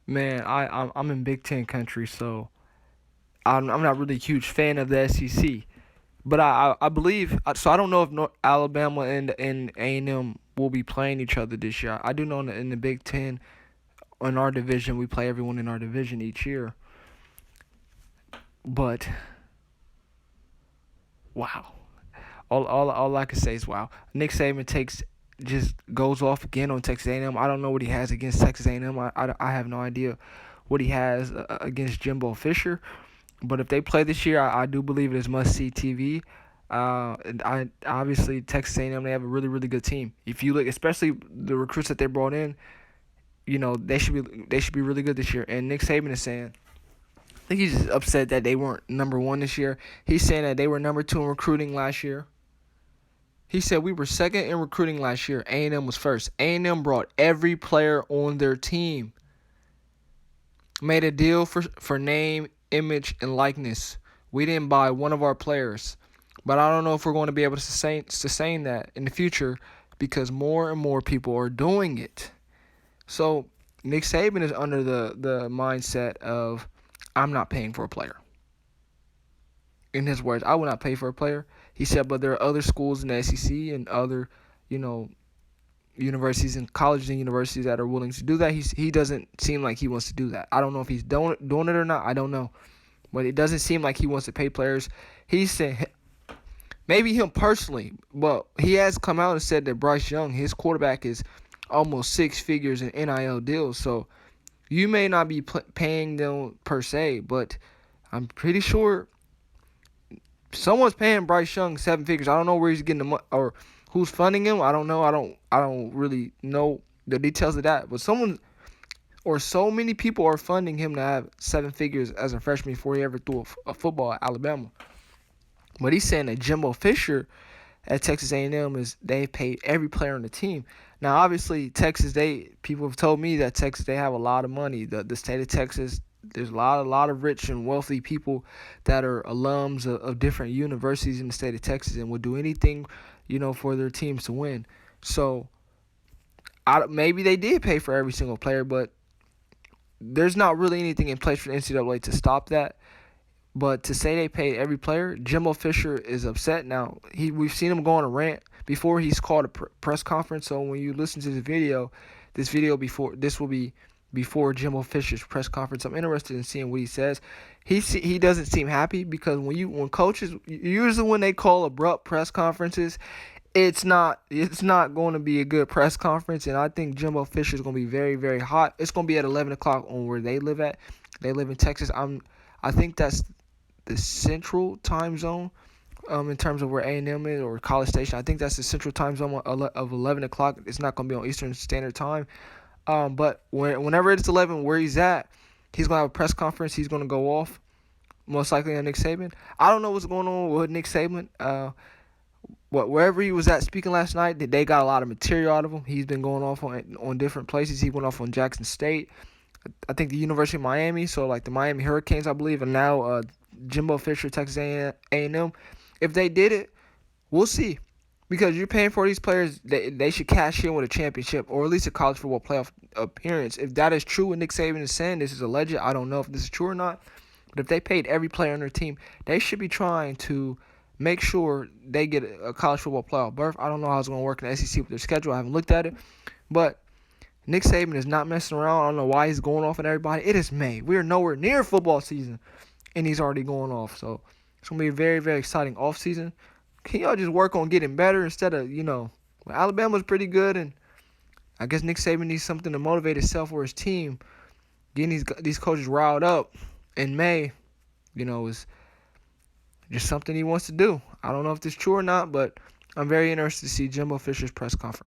Man, I'm in Big Ten country, so I'm not really a huge fan of the SEC. But I believe so. I don't know if Alabama and A&M will be playing each other this year. I do know in the Big Ten, in our division, we play everyone in our division each year. But wow, all I can say is wow. Nick Saban just goes off again on Texas A&M. I don't know what he has against Texas A&M. I have no idea what he has against Jimbo Fisher. But if they play this year, I do believe it is must see TV. And I obviously Texas A&M, they have a really good team. If you look, especially the recruits that they brought in, they should be really good this year. And Nick Saban is saying, I think he's just upset that they weren't number one this year. He's saying that they were number two in recruiting last year. He said we were second in recruiting last year. A&M was first. A&M brought every player on their team. Made a deal for name, image, and likeness. We didn't buy one of our players. But I don't know if we're going to be able to sustain that in the future because more and more people are doing it. So Nick Saban is under the mindset of I'm not paying for a player. In his words, I will not pay for a player. He said, but there are other schools in the SEC and other, you know, universities and colleges and universities that are willing to do that. He doesn't seem like he wants to do that. I don't know if he's doing it or not. I don't know, but it doesn't seem like he wants to pay players. He said maybe him personally, but he has come out and said that Bryce Young, his quarterback, is almost six figures in NIL deals. So you may not be paying them per se, but I'm pretty sure someone's paying Bryce Young seven figures. I don't know where he's getting the money or who's funding him. I don't know. I don't really know the details of that. But someone or so many people are funding him to have seven figures as a freshman before he ever threw a football at Alabama. But he's saying that Jimbo Fisher at Texas A&M is they paid every player on the team. Now, obviously, Texas, people have told me that Texas they have a lot of money. The state of Texas, there's a lot of rich and wealthy people that are alums of different universities in the state of Texas and would do anything, for their teams to win. So maybe they did pay for every single player, but there's not really anything in place for the NCAA to stop that. But to say they paid every player, Jimbo Fisher is upset now. We've seen him go on a rant before he's called a press conference. So when you listen to this video this will be before Jimbo Fisher's press conference. I'm interested in seeing what he says. He doesn't seem happy because when coaches usually when they call abrupt press conferences, it's not going to be a good press conference, and I think Jimbo Fisher is going to be very very hot. It's going to be at 11 o'clock on where they live at. They live in Texas. I think that's the central time zone in terms of where A&M is or College Station. I think that's the central time zone of 11 o'clock. It's not going to be on Eastern Standard Time. But whenever it's 11, where he's at, he's going to have a press conference. He's going to go off, most likely on Nick Saban. I don't know what's going on with Nick Saban. Wherever he was at speaking last night, they got a lot of material out of him. He's been going off on different places. He went off on Jackson State, I think the University of Miami, so like the Miami Hurricanes, I believe, and now Jimbo Fisher, Texas A&M. If they did it, we'll see. Because you're paying for these players, they should cash in with a championship or at least a college football playoff appearance. If that is true, what Nick Saban is saying, this is alleged. I don't know if this is true or not. But if they paid every player on their team, they should be trying to make sure they get a college football playoff berth. I don't know how it's going to work in the SEC with their schedule. I haven't looked at it. But Nick Saban is not messing around. I don't know why he's going off on everybody. It is May. We are nowhere near football season, and he's already going off. So it's going to be a very, very exciting offseason. Can y'all just work on getting better instead of, Alabama's pretty good, and I guess Nick Saban needs something to motivate himself or his team. Getting these coaches riled up in May, is just something he wants to do. I don't know if this is true or not, but I'm very interested to see Jimbo Fisher's press conference.